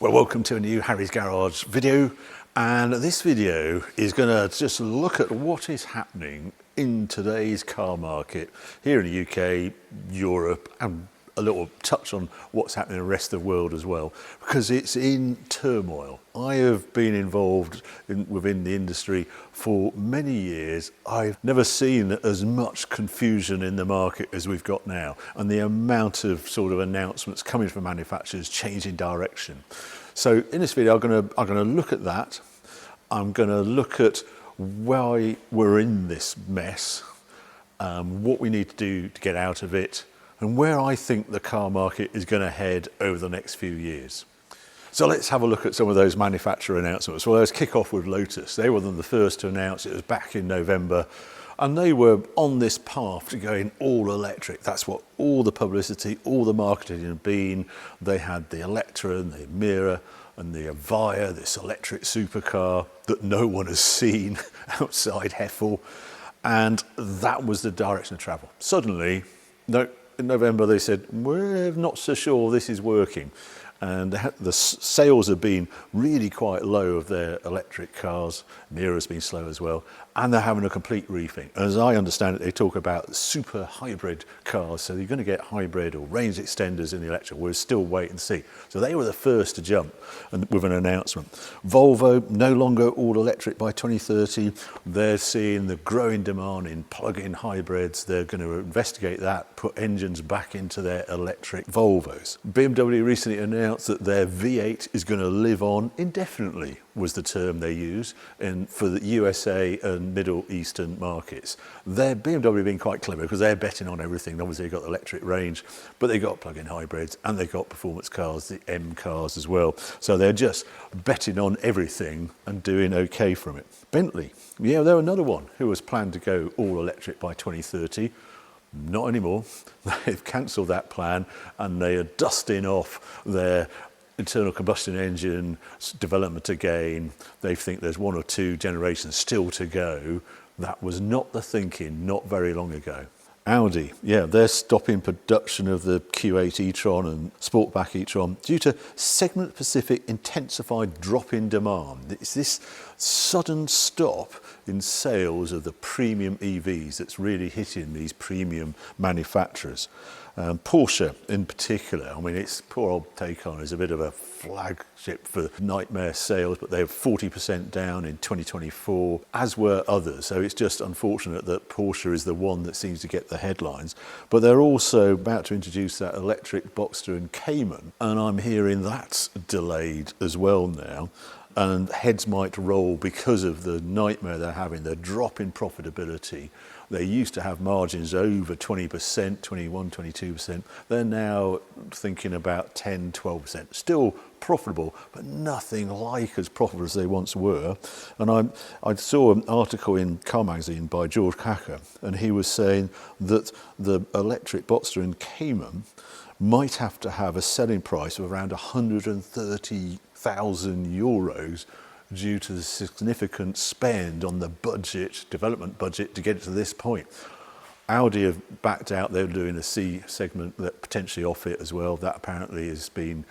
Well, welcome to a new Harry's Garage video, and this video is going to just look at what is happening in today's car market here in the UK, Europe, and a little touch on what's happening in the rest of the world as well, because it's in turmoil. I have been involved within the industry for many years. I've never seen as much confusion in the market as we've got now, and the amount of sort of announcements coming from manufacturers changing direction. So in this video, I'm going to look at that. I'm going to look at why we're in this mess, what we need to do to get out of it, and where I think the car market is going to head over the next few years. So let's have a look at some of those manufacturer announcements. Well, let's kick off with Lotus. They were the first to announce. It was back in November, and they were on this path to going all electric. That's what all the publicity, all the marketing had been. They had the Electra and the Mira and the Avaya, this electric supercar that no one has seen outside Heffel, and that was the direction of travel. Suddenly, no. In November, they said, we're not so sure this is working. And the sales have been really quite low of their electric cars. Mira's been slow as well. And they're having a complete rethink. As I understand it, they talk about super hybrid cars. So you're going to get hybrid or range extenders in the electric. We'll still wait and see. So they were the first to jump with an announcement. Volvo, no longer all electric by 2030. They're seeing the growing demand in plug-in hybrids. They're going to investigate that, put engines back into their electric Volvos. BMW recently announced that their V8 is going to live on indefinitely, was the term they use for the USA and Middle Eastern markets. BMW being quite clever because they're betting on everything. Obviously they've got electric range, but they've got plug-in hybrids and they've got performance cars, the M cars as well. So they're just betting on everything and doing okay from it. Bentley, yeah, they're another one who was planned to go all electric by 2030. Not anymore. They've cancelled that plan and they are dusting off their internal combustion engine development again. They think there's one or two generations still to go. That was not the thinking not very long ago. Audi, yeah, they're stopping production of the Q8 e-tron and Sportback e-tron due to segment-specific intensified drop in demand. It's this sudden stop in sales of the premium EVs that's really hitting these premium manufacturers. Porsche in particular, I mean, it's poor old Taycan is a bit of a flagship for nightmare sales, but they're 40% down in 2024, as were others. So it's just unfortunate that Porsche is the one that seems to get the headlines. But they're also about to introduce that electric Boxster and Cayman, and I'm hearing that's delayed as well now. And heads might roll because of the nightmare they're having, the drop in profitability. They used to have margins over 20%, 21, 22%. They're now thinking about 10, 12%. Still profitable, but nothing like as profitable as they once were. And I saw an article in Car Magazine by George Hacker, and he was saying that the electric Boxster and Cayman might have to have a selling price of around 130,000 euros due to the significant spend on the budget, development budget, to get it to this point. Audi have backed out. They're doing a C segment that potentially off it as well. That apparently has been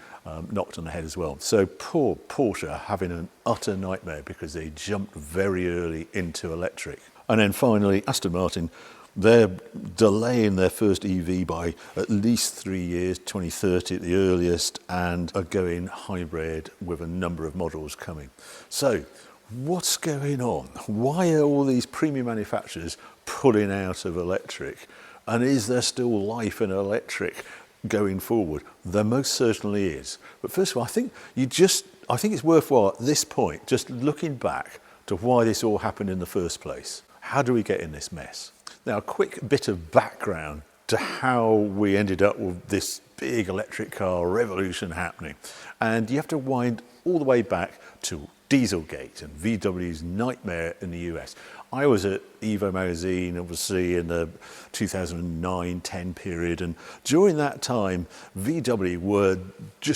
knocked on the head as well. So poor Porsche having an utter nightmare because they jumped very early into electric. And then finally, Aston Martin, they're delaying their first EV by at least 3 years, 2030 at the earliest, and are going hybrid with a number of models coming. So what's going on? Why are all these premium manufacturers pulling out of electric? And is there still life in electric going forward? There most certainly is. But first of all, I think it's worthwhile at this point just looking back to why this all happened in the first place. How do we get in this mess? Now, a quick bit of background to how we ended up with this big electric car revolution happening. And you have to wind all the way back to Dieselgate and VW's nightmare in the US. I was at Evo magazine, obviously, in the 2009-10 period. And during that time, VW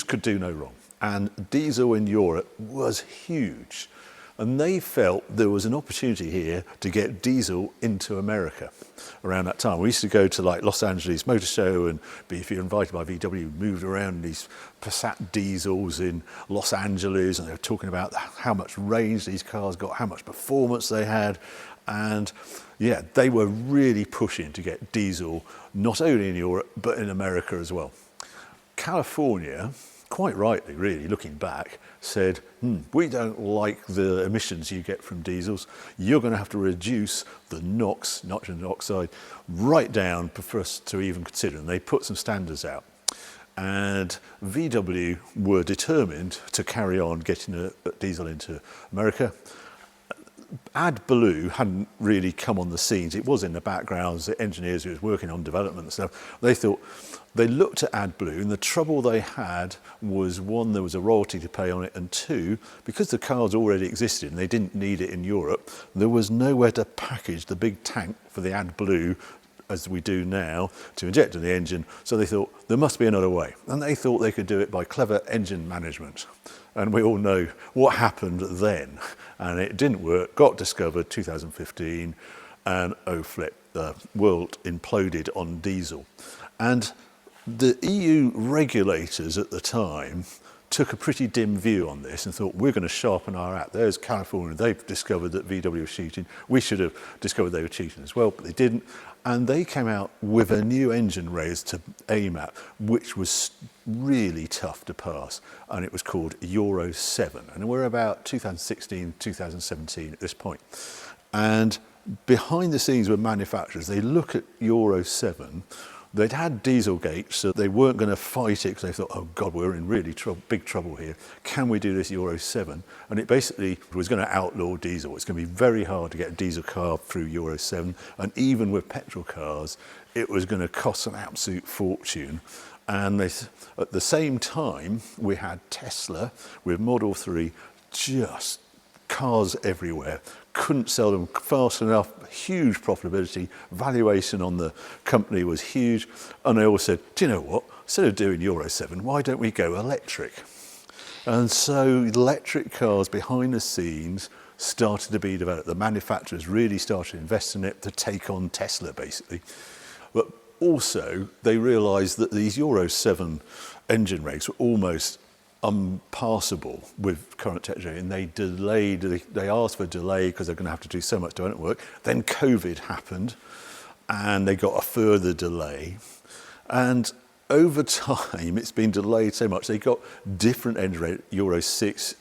could do no wrong. And diesel in Europe was huge. And they felt there was an opportunity here to get diesel into America around that time. We used to go to like Los Angeles Motor Show, and if you're invited by VW, moved around these Passat diesels in Los Angeles, and they were talking about how much range these cars got, how much performance they had. And yeah, they were really pushing to get diesel, not only in Europe, but in America as well. California, quite rightly really, looking back, said, we don't like the emissions you get from diesels. You're going to have to reduce the NOx, nitrogen oxide, right down for us to even consider. And they put some standards out. And VW were determined to carry on getting a diesel into America. AdBlue hadn't really come on the scenes. It was in the background, the engineers who was working on development and stuff. They looked at AdBlue, and the trouble they had was, one, there was a royalty to pay on it, and two, because the cars already existed and they didn't need it in Europe, there was nowhere to package the big tank for the AdBlue as we do now to inject in the engine. So they thought there must be another way, and they thought they could do it by clever engine management. And we all know what happened then, and it didn't work. Got discovered 2015, and oh flip, the world imploded on diesel. And the EU regulators at the time took a pretty dim view on this and thought, we're going to sharpen our act. There's California, they've discovered that VW was cheating. We should have discovered they were cheating as well, but they didn't. And they came out with a new engine race to aim at, which was really tough to pass. And it was called Euro 7. And we're about 2016, 2017 at this point. And behind the scenes with manufacturers, they look at Euro 7. They'd had Dieselgate, so they weren't going to fight it because they thought, oh God, we're in really big trouble here. Can we do this Euro 7? And it basically was going to outlaw diesel. It's going to be very hard to get a diesel car through Euro 7. And even with petrol cars, it was going to cost an absolute fortune. And at the same time, we had Tesla with Model 3, just cars everywhere. Couldn't sell them fast enough, huge profitability, valuation on the company was huge. And they all said, do you know what, instead of doing Euro 7, why don't we go electric? And so electric cars behind the scenes started to be developed. The manufacturers really started to invest in it to take on Tesla, basically. But also, they realised that these Euro 7 engine regs were almost unpassable with current technology, and they asked for a delay because they're going to have to do so much development work. Then COVID happened, and they got a further delay. And over time, it's been delayed so much, they got different engine rate, Euro 6,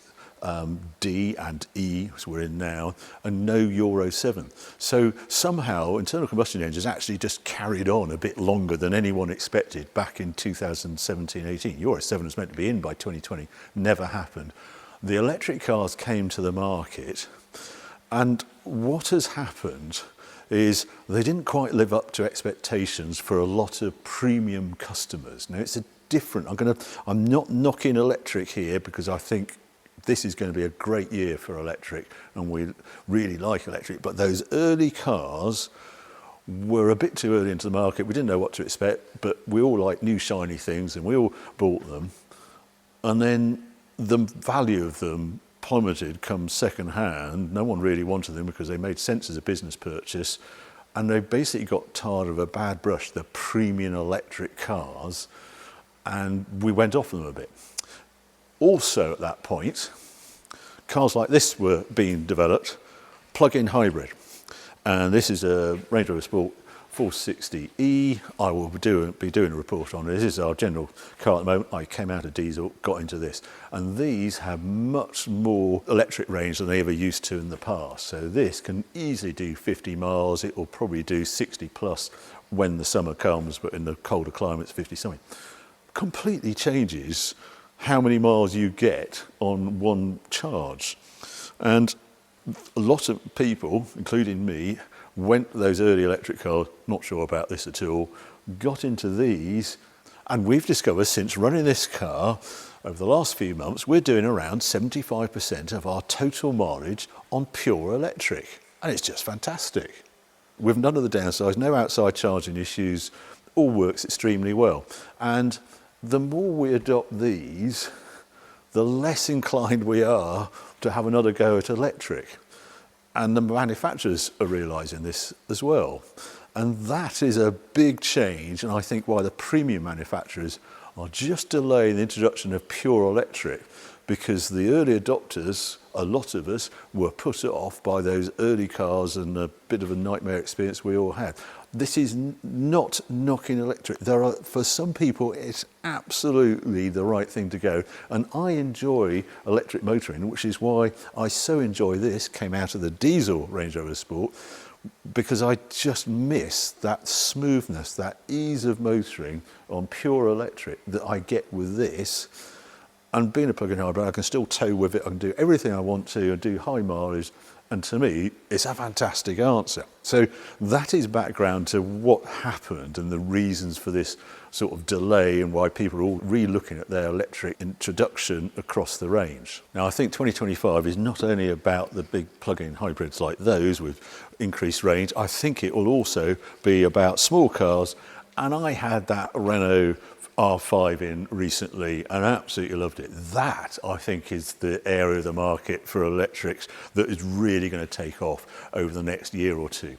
D and E, which we're in now, and no Euro 7. So somehow internal combustion engines actually just carried on a bit longer than anyone expected back in 2017-18. Euro 7 was meant to be in by 2020, never happened. The electric cars came to the market, and what has happened is they didn't quite live up to expectations for a lot of premium customers. Now it's a different, I'm not knocking electric here because I think this is going to be a great year for electric, and we really like electric, but those early cars were a bit too early into the market. We didn't know what to expect, but we all like new shiny things and we all bought them. And then the value of them plummeted come second hand. No one really wanted them because they made sense as a business purchase, and they basically got tired of a bad brush, the premium electric cars, and we went off them a bit. Also at that point, cars like this were being developed, plug-in hybrid. And this is a Range Rover Sport 460e. I will be doing a report on it. This is our general car at the moment. I came out of diesel, got into this. And these have much more electric range than they ever used to in the past. So this can easily do 50 miles. It will probably do 60 plus when the summer comes, but in the colder climates, 50 something. Completely changes how many miles you get on one charge. And a lot of people, including me, went to those early electric cars, not sure about this at all, got into these, and we've discovered since running this car over the last few months, we're doing around 75% of our total mileage on pure electric. And it's just fantastic. With none of the downsides, no outside charging issues, all works extremely well. And the more we adopt these, the less inclined we are to have another go at electric. And the manufacturers are realising this as well. And that is a big change, and I think why the premium manufacturers are just delaying the introduction of pure electric, because the early adopters, a lot of us, were put off by those early cars and a bit of a nightmare experience we all had. This is not knocking electric. For some people, it's absolutely the right thing to go. And I enjoy electric motoring, which is why I so enjoy this, came out of the diesel Range Rover Sport, because I just miss that smoothness, that ease of motoring on pure electric that I get with this. And being a plug-in hybrid, I can still tow with it, I can do everything I want to, and do high mileage, and to me, it's a fantastic answer. So that is background to what happened and the reasons for this sort of delay and why people are all re-looking at their electric introduction across the range. Now, I think 2025 is not only about the big plug-in hybrids like those with increased range, I think it will also be about small cars. And I had that Renault R5 in recently and absolutely loved it. That, I think, is the area of the market for electrics that is really going to take off over the next year or two.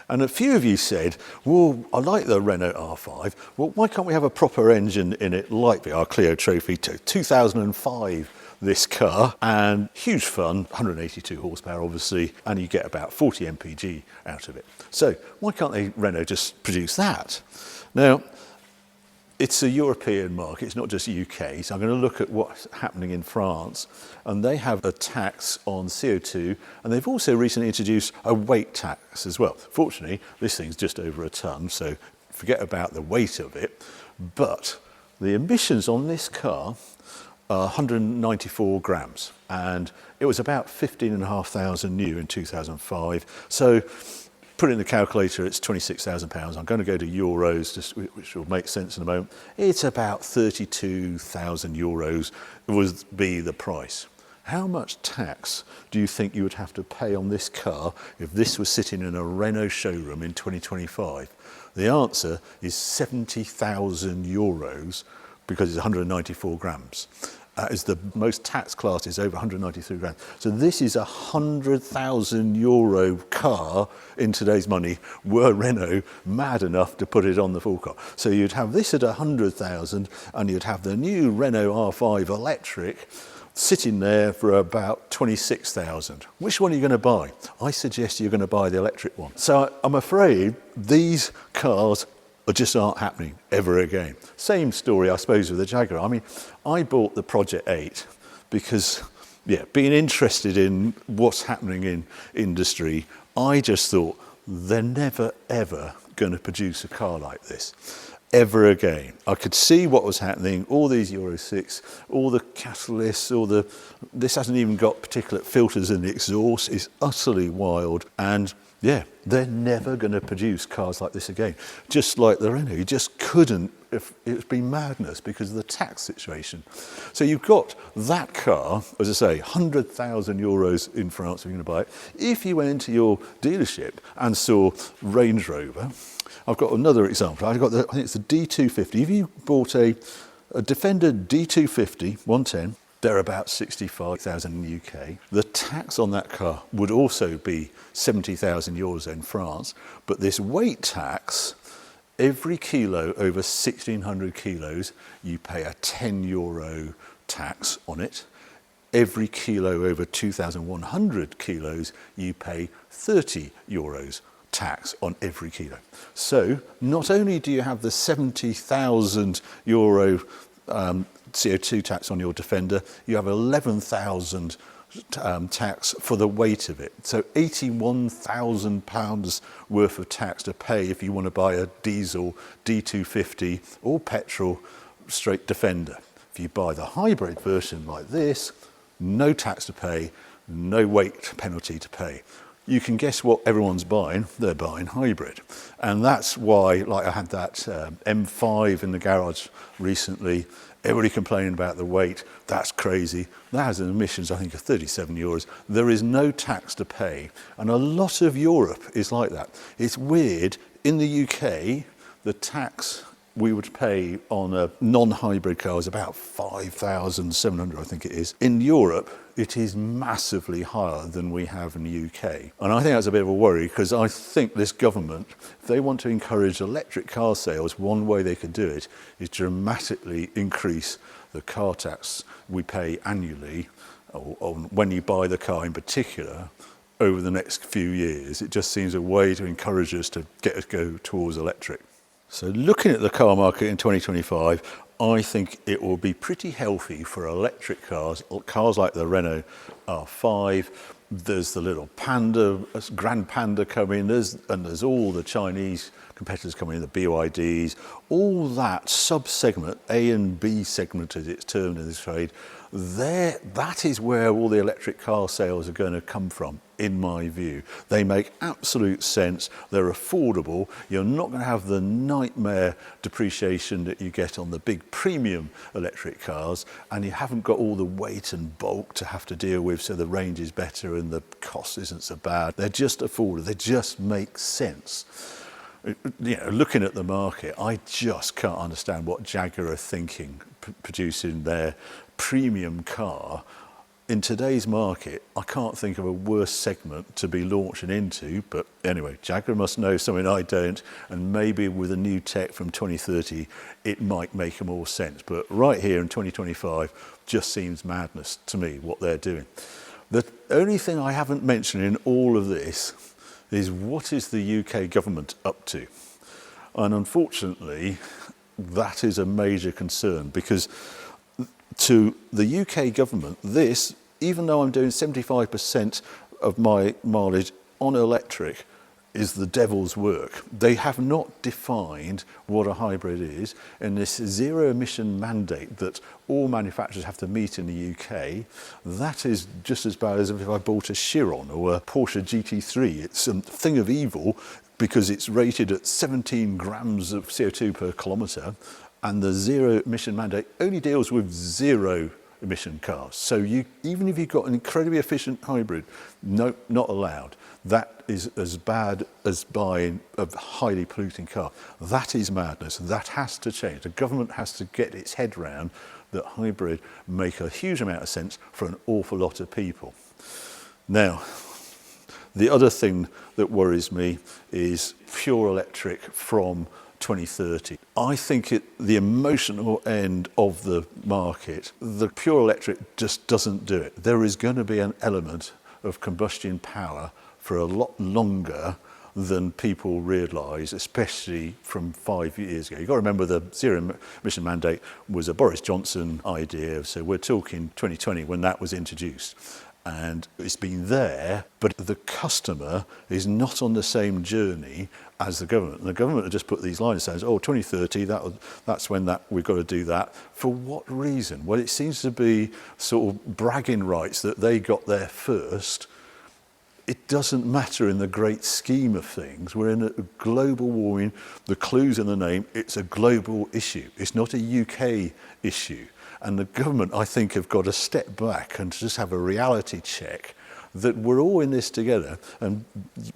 And a few of you said, well, I like the Renault R5. Well, why can't we have a proper engine in it like our Clio Trophy 2005? This car, and huge fun, 182 horsepower obviously, and you get about 40 mpg out of it. So why can't Renault just produce that? Now, it's a European market, it's not just UK, so I'm going to look at what's happening in France, and they have a tax on CO2, and they've also recently introduced a weight tax as well. Fortunately, this thing's just over a tonne, so forget about the weight of it, but the emissions on this car are 194 grams, and it was about 15,500 new in 2005, so put it in the calculator, it's £26,000. I'm going to go to euros, which will make sense in a moment. It's about 32,000 euros would be the price. How much tax do you think you would have to pay on this car if this was sitting in a Renault showroom in 2025? The answer is 70,000 euros because it's 194 grams. Is the most tax class is over 193 grand. So this is a 100,000 euro car in today's money, were Renault mad enough to put it on the forecourt. So you'd have this at 100,000 and you'd have the new Renault R5 electric sitting there for about 26,000. Which one are you going to buy? I suggest you're going to buy the electric one. So I'm afraid these cars just aren't happening ever again. Same story, I suppose, with the Jaguar. I mean, I bought the Project 8 because, being interested in what's happening in industry, I just thought they're never, ever going to produce a car like this ever again. I could see what was happening, all these Euro 6, all the catalysts, this hasn't even got particulate filters in the exhaust, it's utterly wild, and they're never going to produce cars like this again. Just like the Renault, you just couldn't, if it's been madness because of the tax situation. So you've got that car, as I say, 100,000 euros in France if you're going to buy it. If you went into your dealership and saw Range Rover, I've got another example. I think it's the D250. If you bought a Defender D250 110, they're about 65,000 in the UK. The tax on that car would also be 70,000 euros in France, but this weight tax, every kilo over 1,600 kilos, you pay a 10 euro tax on it. Every kilo over 2,100 kilos, you pay 30 euros tax on every kilo. So not only do you have the 70,000 euro CO2 tax on your Defender, you have 11,000 tax for the weight of it. So £81,000 worth of tax to pay if you want to buy a diesel D250 or petrol straight Defender. If you buy the hybrid version like this, no tax to pay, no weight penalty to pay. You can guess what everyone's buying. They're buying hybrid. And that's why, like I had that M5 in the garage recently, everybody complaining about the weight. That's crazy. That has an emissions, I think, of 37 euros. There is no tax to pay. And a lot of Europe is like that. It's weird. In the UK, the tax we would pay on a non-hybrid car is about 5,700, I think it is. In Europe, it is massively higher than we have in the UK. And I think that's a bit of a worry, because I think this government, if they want to encourage electric car sales, one way they could do it is dramatically increase the car tax we pay annually, or when you buy the car in particular, over the next few years. It just seems a way to encourage us to go towards electric. So looking at the car market in 2025, I think it will be pretty healthy for electric cars like the Renault R5. There's the little Panda, Grand Panda coming, there's all the Chinese competitors coming in, the BYDs, all that sub-segment, A and B segment as it's termed in this trade, that is where all the electric car sales are going to come from, in my view. They make absolute sense, they're affordable, you're not going to have the nightmare depreciation that you get on the big premium electric cars, and you haven't got all the weight and bulk to have to deal with, so the range is better and the cost isn't so bad. They're just affordable, they just make sense. You know, looking at the market, I just can't understand what Jaguar are thinking, producing their premium car. In today's market, I can't think of a worse segment to be launching into, but anyway, Jaguar must know something I don't, and maybe with a new tech from 2030, it might make more sense. But right here in 2025, just seems madness to me what they're doing. The only thing I haven't mentioned in all of this is what is the UK government up to? And unfortunately, that is a major concern, because to the UK government, this, even though I'm doing 75% of my mileage on electric, is the devil's work. They have not defined what a hybrid is, and this zero emission mandate that all manufacturers have to meet in the UK, that is just as bad as if I bought a Chiron or a Porsche GT3. It's a thing of evil because it's rated at 17 grams of CO2 per kilometre, and the zero emission mandate only deals with zero emission cars. So even if you've got an incredibly efficient hybrid, no, not allowed. That is as bad as buying a highly polluting car. That is madness. That has to change. The government has to get its head round that hybrid make a huge amount of sense for an awful lot of people. Now, the other thing that worries me is pure electric from 2030. I think at the emotional end of the market, the pure electric just doesn't do it. There is going to be an element of combustion power for a lot longer than people realise, especially from 5 years ago. You've got to remember the zero emission mandate was a Boris Johnson idea, so we're talking 2020 when that was introduced. And it's been there, but the customer is not on the same journey as the government. And the government have just put these lines saying, oh, 2030, that's when we've got to do that. For what reason? Well, it seems to be sort of bragging rights that they got there first. It doesn't matter in the great scheme of things. We're in a global warming. The clue's in the name. It's a global issue. It's not a UK issue. And the government, I think, have got to step back and just have a reality check that we're all in this together, and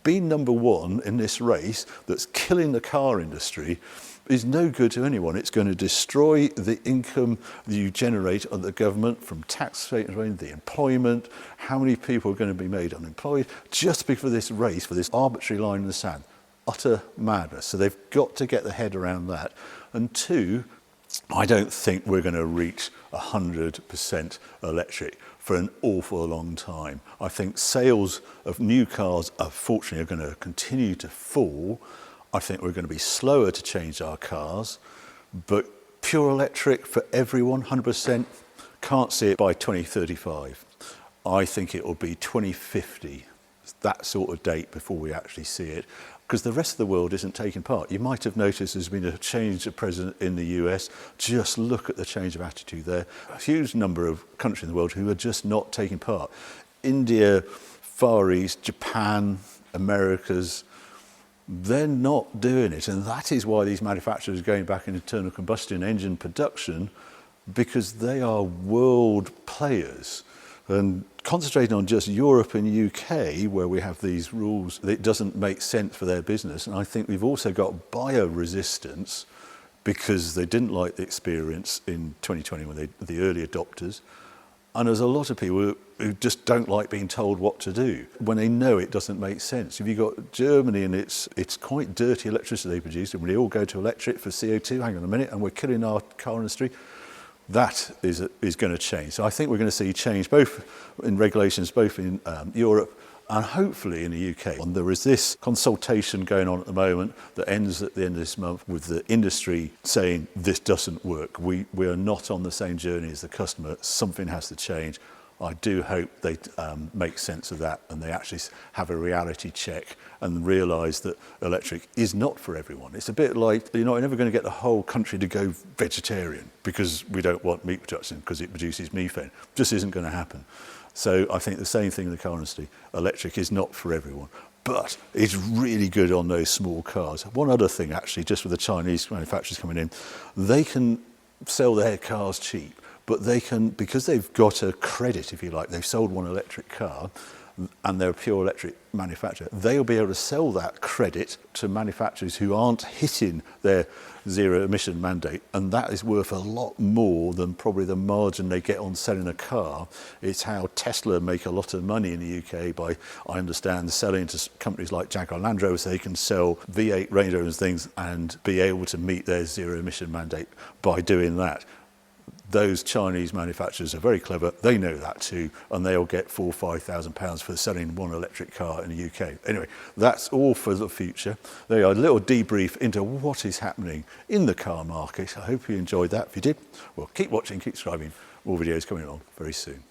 being number one in this race that's killing the car industry is no good to anyone. It's going to destroy the income that you generate on the government from taxation, the employment, how many people are going to be made unemployed, just because of this race, for this arbitrary line in the sand. Utter madness. So they've got to get their head around that. And two, I don't think we're going to reach 100% electric for an awful long time. I think sales of new cars, unfortunately, are going to continue to fall. I think we're going to be slower to change our cars, but pure electric for everyone, 100%, can't see it by 2035. I think it will be 2050, that sort of date before we actually see it, because the rest of the world isn't taking part. You might have noticed there's been a change of president in the US. Just look at the change of attitude there. A huge number of countries in the world who are just not taking part. India, Far East, Japan, Americas, they're not doing it. And that is why these manufacturers are going back in internal combustion engine production, because they are world players. And concentrating on just Europe and UK, where we have these rules, it doesn't make sense for their business. And I think we've also got bioresistance because they didn't like the experience in 2020 when the early adopters. And there's a lot of people who just don't like being told what to do when they know it doesn't make sense. If you've got Germany and it's quite dirty electricity they produce, and when they all go to electric for CO2, hang on a minute, and we're killing our car industry, that is going to change. So I think we're going to see change both in regulations, both in Europe and hopefully in the UK. And there is this consultation going on at the moment that ends at the end of this month with the industry saying this doesn't work. We are not on the same journey as the customer. Something has to change. I do hope they make sense of that and they actually have a reality check and realise that electric is not for everyone. It's a bit like, you're never going to get the whole country to go vegetarian because we don't want meat production because it produces methane. Just isn't going to happen. So I think the same thing in the car industry. Electric is not for everyone, but it's really good on those small cars. One other thing, actually, just with the Chinese manufacturers coming in, they can sell their cars cheap, but they can, because they've got a credit, if you like, they've sold one electric car, and they're a pure electric manufacturer, they'll be able to sell that credit to manufacturers who aren't hitting their zero emission mandate, and that is worth a lot more than probably the margin they get on selling a car. It's how Tesla make a lot of money in the UK by, I understand, selling to companies like Jaguar Land Rover so they can sell V8 Range Rovers and things and be able to meet their zero emission mandate by doing that. Those Chinese manufacturers are very clever. They know that too, and they'll get £4,000 or £5,000 for selling one electric car in the UK. Anyway, that's all for the future. There you are, a little debrief into what is happening in the car market. I hope you enjoyed that. If you did, well, keep watching, keep subscribing. More videos coming along very soon.